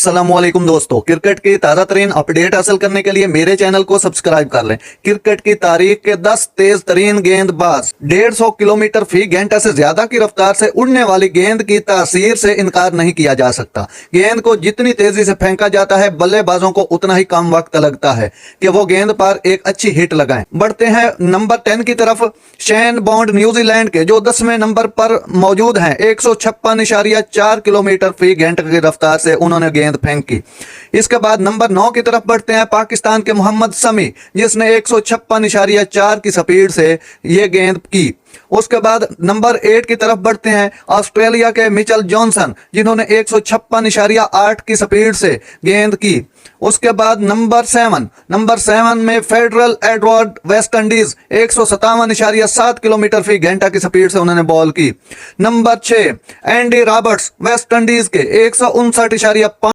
अस्सलामुअलैकुम दोस्तों, क्रिकेट की ताज़ा तरीन अपडेट हासिल करने के लिए मेरे चैनल को सब्सक्राइब कर लें। क्रिकेट की तारीख के 10 तेज तरीन गेंदबाज। 150 किलोमीटर फी घंटा से ज्यादा की रफ्तार से उड़ने वाली गेंद की तासीर से इनकार नहीं किया जा सकता। गेंद को जितनी तेजी से फेंका जाता है, बल्लेबाजों को उतना ही कम वक्त लगता है कि वो गेंद पर एक अच्छी हिट लगाएं। बढ़ते हैं नंबर 10 की तरफ। शेन बॉन्ड न्यूजीलैंड के जो 10वें नंबर पर मौजूद हैं। 156.4 किलोमीटर फी घंटे की रफ्तार से उन्होंने गेंद फेंकी। इसके बाद नंबर 9 की तरफ बढ़ते हैं। पाकिस्तान के मोहम्मद शमी, जिसने 156.4 की स्पीड से यह गेंद की। उसके बाद नंबर 8 की तरफ बढ़ते हैं। ऑस्ट्रेलिया के मिचेल जॉनसन, जिन्होंने 156.8 की स्पीड से गेंद की। उसके बाद नंबर 7 में Fidel Edward, West Indies, 157.7 kilometre फी घंटा की स्पीड से उन्होंने बॉल की। Number 6 Andy Roberts, West Indies के 159.5